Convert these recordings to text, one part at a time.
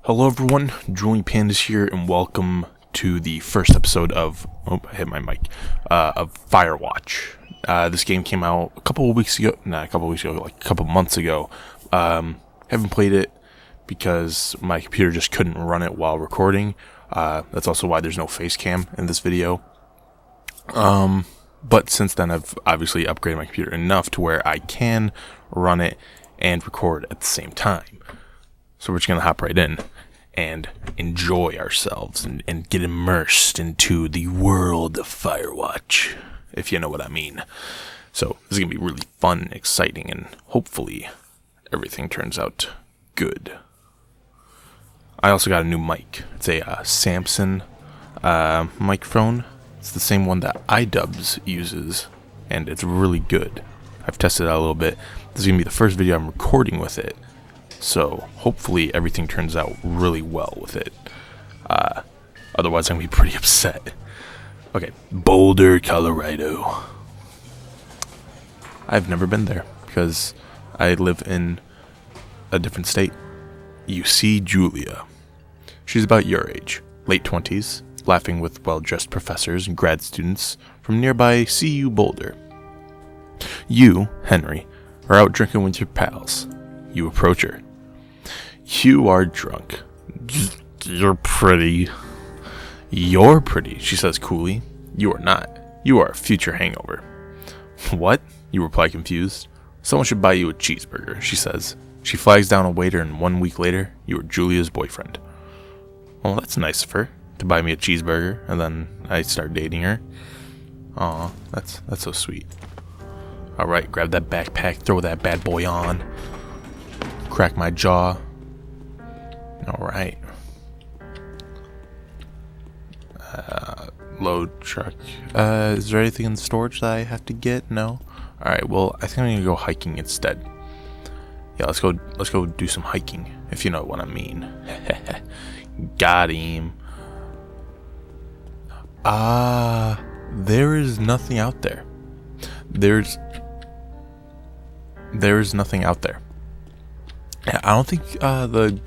Hello everyone, Julian Pandas here, and welcome to the first episode of, I hit my mic, of Firewatch. This game came out a couple of weeks ago, like a couple months ago. Haven't played it because my computer just couldn't run it while recording. That's also why there's no face cam in this video. But since then I've obviously upgraded my computer enough to where I can run it and record at the same time. So we're just going to hop right in and enjoy ourselves and get immersed into the world of Firewatch, if you know what I mean. So this is going to be really fun and exciting, and hopefully everything turns out good. I also got a new mic. It's a Samson microphone. It's the same one that iDubbbz uses, and it's really good. I've tested it out a little bit. This is going to be the first video I'm recording with it. So, hopefully everything turns out really well with it. Otherwise, I'm going to be pretty upset. Okay, Boulder, Colorado. I've never been there because I live in a different state. You see Julia. She's about your age, late 20s, laughing with well-dressed professors and grad students from nearby CU Boulder. You, Henry, are out drinking with your pals. You approach her. You are drunk. You're pretty. You're pretty, she says coolly. You are not. You are a future hangover. What? You reply confused. Someone should buy you a cheeseburger, she says. She flags down a waiter, and 1 week later, you are Julia's boyfriend. Well, that's nice of her, to buy me a cheeseburger, and then I start dating her. Aw, that's so sweet. Alright, grab that backpack, throw that bad boy on. Crack my jaw. Alright. Load truck. Is there anything in the storage that I have to get? No? Alright, well, I think I'm gonna go hiking instead. Yeah, let's go do some hiking, if you know what I mean. Got him. There is nothing out there. There's nothing out there. I don't think the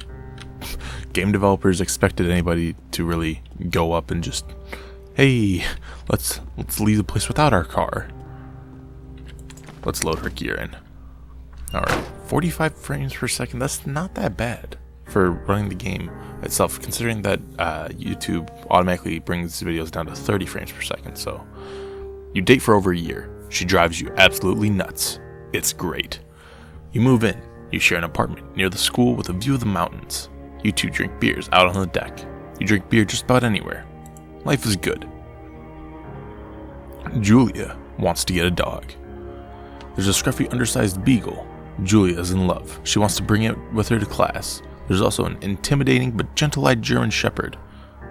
game developers expected anybody to really go up and just, hey, let's leave the place without our car. Let's load her gear in. Alright, 45 frames per second, that's not that bad for running the game itself, considering that YouTube automatically brings videos down to 30 frames per second. So you date for over a year. She drives you absolutely nuts. It's great. You move in. You share an apartment near the school with a view of the mountains. You two drink beers out on the deck. You drink beer just about anywhere. Life is good. Julia wants to get a dog. There's a scruffy, undersized beagle. Julia is in love. She wants to bring it with her to class. There's also an intimidating but gentle-eyed German shepherd.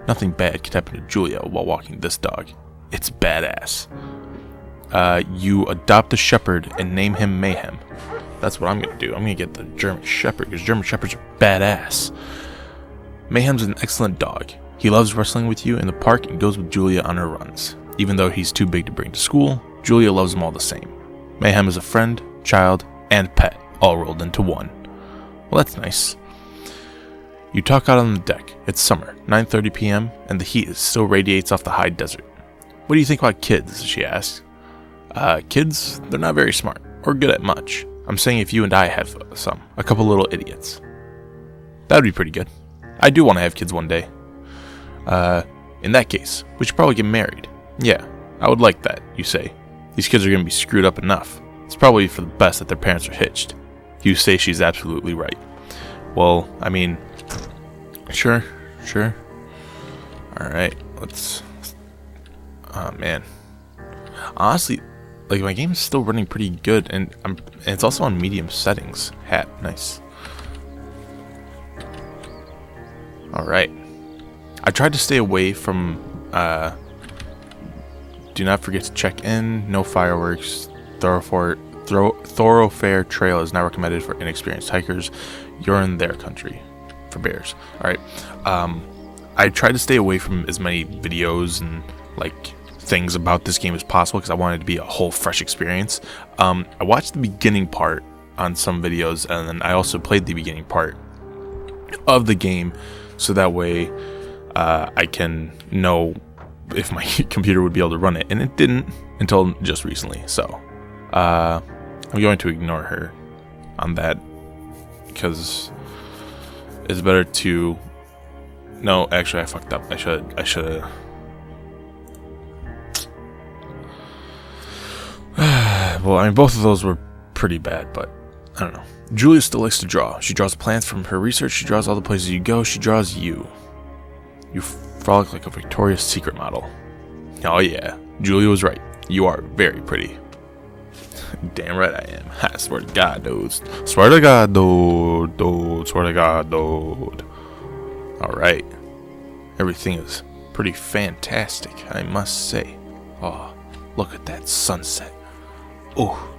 Nothing bad could happen to Julia while walking this dog. It's badass. You adopt a shepherd and name him Mayhem. That's what I'm going to do. I'm going to get the German Shepherd, because German Shepherds are badass. Mayhem's an excellent dog. He loves wrestling with you in the park and goes with Julia on her runs. Even though he's too big to bring to school, Julia loves him all the same. Mayhem is a friend, child, and pet, all rolled into one. Well, that's nice. You talk out on the deck. It's summer, 9:30 p.m., and the heat still radiates off the high desert. What do you think about kids? She asks. Kids, they're not very smart, or good at much. I'm saying if you and I have a couple little idiots. That would be pretty good. I do want to have kids one day. In that case, we should probably get married. Yeah, I would like that, you say. These kids are going to be screwed up enough. It's probably for the best that their parents are hitched. You say she's absolutely right. Well, I mean, sure. Alright, let's... Oh, man. Honestly, like, my game's still running pretty good, and it's also on medium settings. Hat, nice. Alright. I tried to stay away from, do not forget to check in, no fireworks, thoroughfare trail is not recommended for inexperienced hikers, you're in their country, for bears. Alright, I tried to stay away from as many videos and, like, things about this game as possible because I wanted it to be a whole fresh experience. I watched the beginning part on some videos, and then I also played the beginning part of the game so that way I can know if my computer would be able to run it, and it didn't until just recently. So I'm going to ignore her on that, because it's better to... No, actually I fucked up. I should well, I mean, both of those were pretty bad, but I don't know. Julia still likes to draw. She draws plants from her research. She draws all the places you go. She draws you. You frolic like a Victoria's Secret model. Oh yeah, Julia was right. You are very pretty. Damn right I am. I swear to God, dudes. Swear to God, dude. Swear to God, dude. Alright. Everything is pretty fantastic, I must say. Oh, look at that sunset. Oh,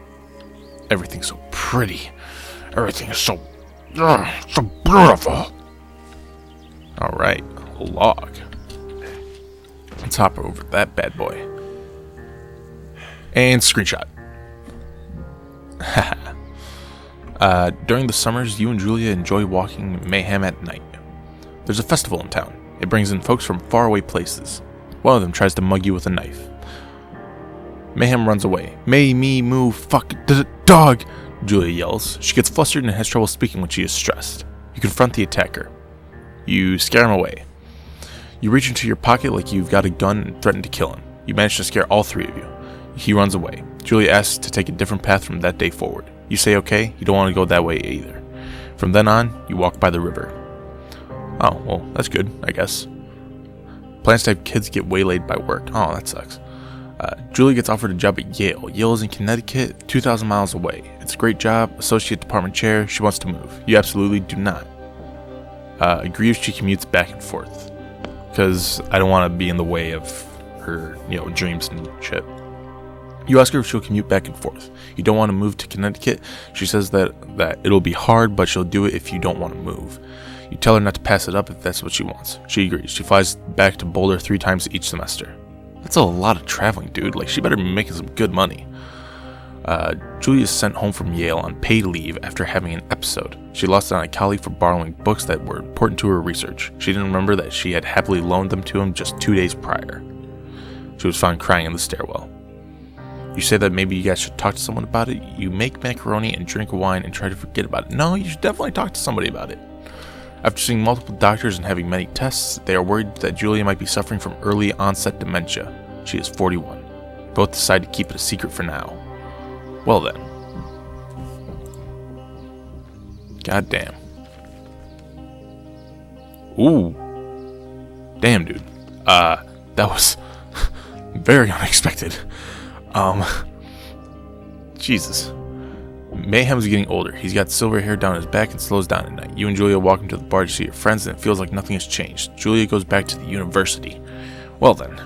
everything's so pretty. Everything is so beautiful. Alright, a log. Let's hop over that bad boy. And screenshot. During the summers, you and Julia enjoy walking Mayhem at night. There's a festival in town. It brings in folks from faraway places. One of them tries to mug you with a knife. Mayhem runs away. Me, move, fuck, dog! Julia yells. She gets flustered and has trouble speaking when she is stressed. You confront the attacker. You scare him away. You reach into your pocket like you've got a gun and threaten to kill him. You manage to scare all three of you. He runs away. Julia asks to take a different path from that day forward. You say okay, you don't want to go that way either. From then on, you walk by the river. Oh, well, that's good, I guess. Plans to have kids get waylaid by work. Oh, that sucks. Julie gets offered a job at Yale. Yale is in Connecticut, 2,000 miles away. It's a great job, associate department chair. She wants to move. You absolutely do not. Agree if she commutes back and forth, because I don't want to be in the way of her, dreams and shit. You ask her if she'll commute back and forth. You don't want to move to Connecticut. She says that it'll be hard, but she'll do it if you don't want to move. You tell her not to pass it up if that's what she wants. She agrees. She flies back to Boulder 3 times each semester. That's a lot of traveling, dude. Like, she better be making some good money. Julia is sent home from Yale on paid leave after having an episode. She lost it on a colleague for borrowing books that were important to her research. She didn't remember that she had happily loaned them to him just 2 days prior. She was found crying in the stairwell. You say that maybe you guys should talk to someone about it. You make macaroni and drink wine and try to forget about it. No, you should definitely talk to somebody about it. After seeing multiple doctors and having many tests, they are worried that Julia might be suffering from early onset dementia. She is 41. Both decide to keep it a secret for now. Well then. God damn. Ooh. Damn, dude. That was very unexpected. Jesus. Mayhem's getting older. He's got silver hair down his back and slows down at night. You and Julia walk into the bar to see your friends, and it feels like nothing has changed. Julia goes back to the university. Well then.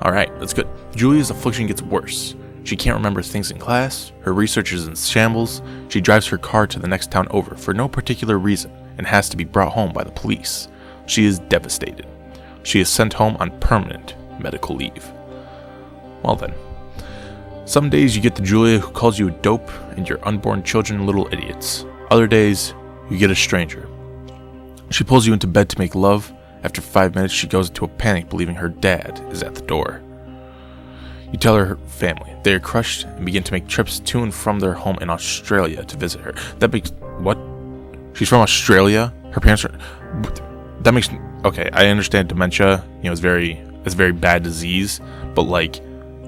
Alright, that's good. Julia's affliction gets worse. She can't remember things in class. Her research is in shambles. She drives her car to the next town over for no particular reason and has to be brought home by the police. She is devastated. She is sent home on permanent medical leave. Well then. Some days you get the Julia who calls you a dope and your unborn children little idiots. Other days, you get a stranger. She pulls you into bed to make love. After 5 minutes, she goes into a panic believing her dad is at the door. You tell her family. They are crushed and begin to make trips to and from their home in Australia to visit her. That makes... What? She's from Australia? Her parents are... That makes... Okay, I understand dementia, it's a very bad disease, but like...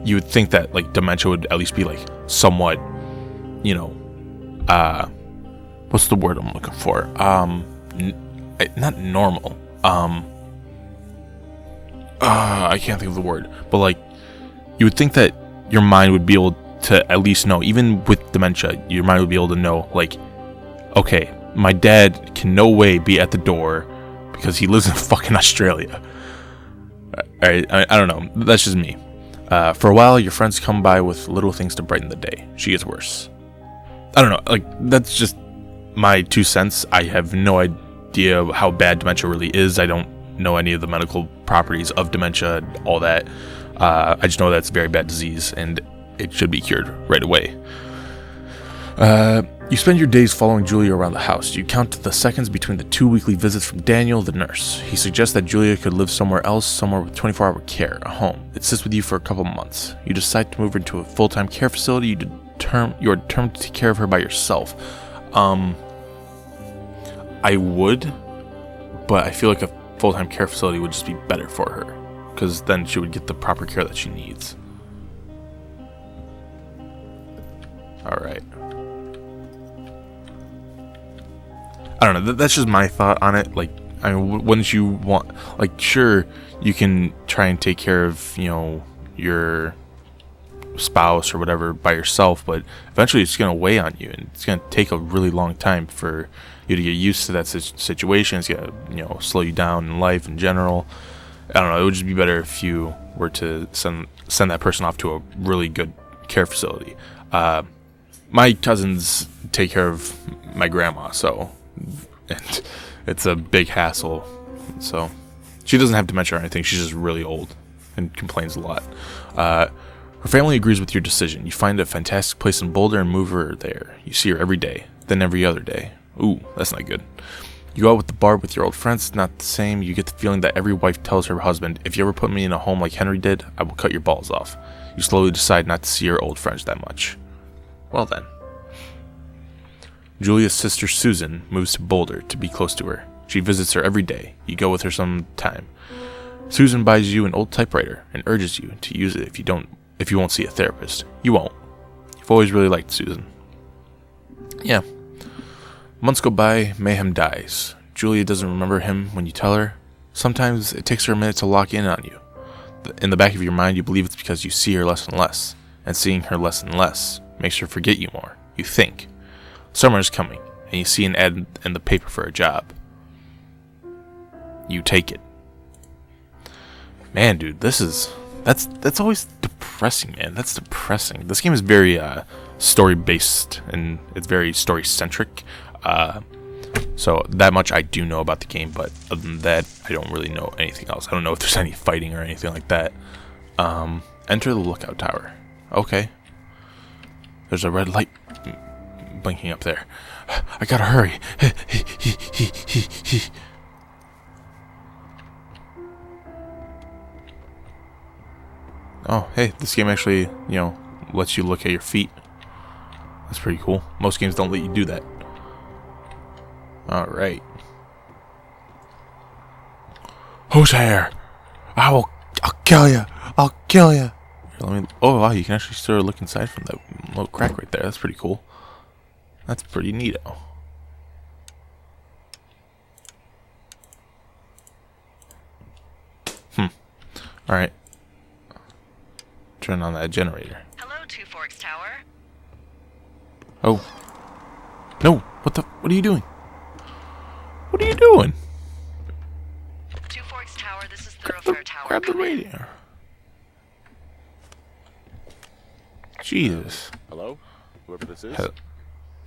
You would think that like dementia would at least be like somewhat, what's the word I'm looking for? Not normal. I can't think of the word, but like you would think that your mind would be able to at least know, even with dementia, your mind would be able to know like, okay, my dad can no way be at the door because he lives in fucking Australia. I don't know. That's just me. For a while, your friends come by with little things to brighten the day. She gets worse. I don't know, like, that's just my 2 cents. I have no idea how bad dementia really is. I don't know any of the medical properties of dementia, all that. I just know that it's a very bad disease, and it should be cured right away. You spend your days following Julia around the house. You count the seconds between the 2 weekly visits from Daniel, the nurse. He suggests that Julia could live somewhere else, somewhere with 24-hour care, a home. It sits with you for a couple months. You decide to move her into a full-time care facility. You are determined to take care of her by yourself. I would, but I feel like a full-time care facility would just be better for her, because then she would get the proper care that she needs. Alright. I don't know, that's just my thought on it. Like, I mean, wouldn't you want, like, sure, you can try and take care of, you know, your spouse or whatever by yourself, but eventually it's going to weigh on you, and it's going to take a really long time for you to get used to that situation. It's going to, you know, slow you down in life in general. I don't know, it would just be better if you were to send that person off to a really good care facility. My cousins take care of my grandma, so and it's a big hassle. So she doesn't have dementia or anything, she's just really old and complains a lot. Her family agrees with your decision. You find a fantastic place in Boulder and move her there. You see her every day, then every other day. Ooh, that's not good. You go out with the bar with your old friends, not the same. You get the feeling that every wife tells her husband, if you ever put me in a home like Henry did, I will cut your balls off. You slowly decide not to see your old friends that much. Well then. Julia's sister Susan moves to Boulder to be close to her. She visits her every day. You go with her sometime. Susan buys you an old typewriter and urges you to use it if you won't see a therapist. You won't. You've always really liked Susan. Yeah. Months go by, mayhem dies. Julia doesn't remember him when you tell her. Sometimes it takes her a minute to lock in on you. In the back of your mind, you believe it's because you see her less and less, and seeing her less and less makes her forget you more. You think. Summer is coming, and you see an ad in the paper for a job. You take it. Man, dude, that's always depressing, man. That's depressing. This game is very story-based, and it's very story-centric. So that much I do know about the game, but other than that, I don't really know anything else. I don't know if there's any fighting or anything like that. Enter the lookout tower. Okay. There's a red light blinking up there. I gotta hurry. Oh, hey, this game actually, you know, lets you look at your feet. That's pretty cool. Most games don't let you do that. Alright. Who's here? I'll kill you. I'll kill you. Oh, wow, you can actually sort of look inside from that little crack right there. That's pretty cool. That's pretty neato. Alright. Turn on that generator. Hello, Two Forks Tower. Oh. No, what are you doing? What are you doing? Two Forks Tower, this is Thoroughfare Tower. Grab the radio. Jesus. Hello? Whoever this is?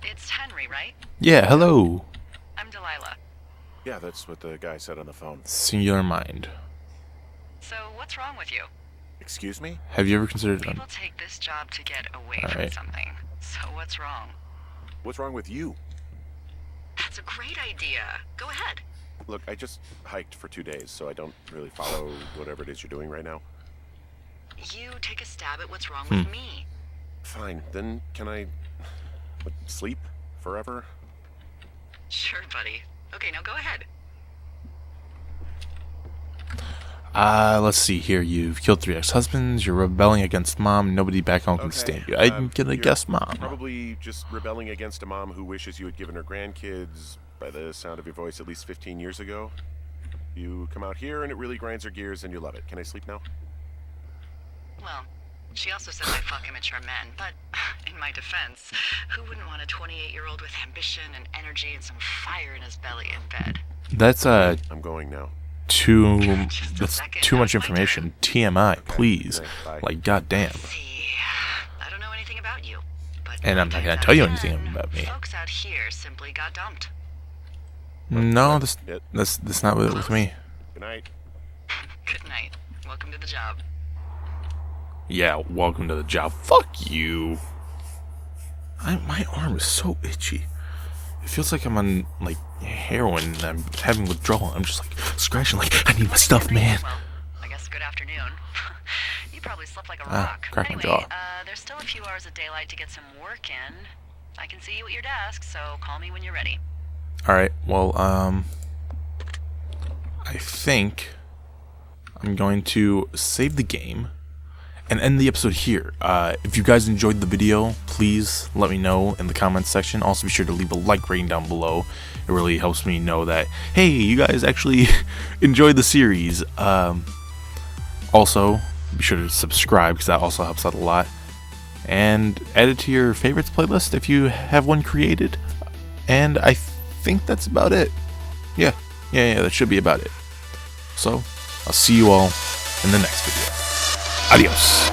It's Henry, right? Yeah, hello. I'm Delilah. Yeah, that's what the guy said on the phone. Singular mind. So, what's wrong with you? Excuse me? Have you ever considered... People take this job to get away from Alright. something. So, what's wrong? What's wrong with you? That's a great idea. Go ahead. Look, I just hiked for 2 days, so I don't really follow whatever it is you're doing right now. You take a stab at what's wrong with me. Fine, then can I... sleep? Forever? Sure, buddy. Okay, now go ahead. Let's see here. You've killed 3 ex-husbands. You're rebelling against mom. Nobody back home can stand you. I'm gonna guess mom. Probably just rebelling against a mom who wishes you had given her grandkids, by the sound of your voice, at least 15 years ago. You come out here and it really grinds her gears and you love it. Can I sleep now? Well, she also says I fuck immature men, but in my defense, who wouldn't want a 28-year-old with ambition and energy and some fire in his belly in bed? That's I'm going now. that's too much information. TMI, please. Bye. Like, goddamn. See, I don't know anything about you, but And I'm not gonna tell you anything about me. Folks out here simply got dumped. No, that's not with me. Good night. Good night. Welcome to the job. Yeah, welcome to the job. Fuck you. My arm is so itchy. It feels like I'm on, like, heroin and I'm having withdrawal. I'm just, like, scratching like, I need my stuff, man. Well, I guess good afternoon. You probably slept like a rock. Crack my Anyway, jaw. there's still a few hours of daylight to get some work in. I can see you at your desk, so call me when you're ready. Alright, well, I think I'm going to save the game and end the episode here. If you guys enjoyed the video, please let me know in the comments section. Also, be sure to leave a like rating down below. It really helps me know that, hey, you guys actually enjoyed the series. Also, be sure to subscribe because that also helps out a lot. And add it to your favorites playlist if you have one created. And I think that's about it. Yeah, that should be about it. So, I'll see you all in the next video. Adios.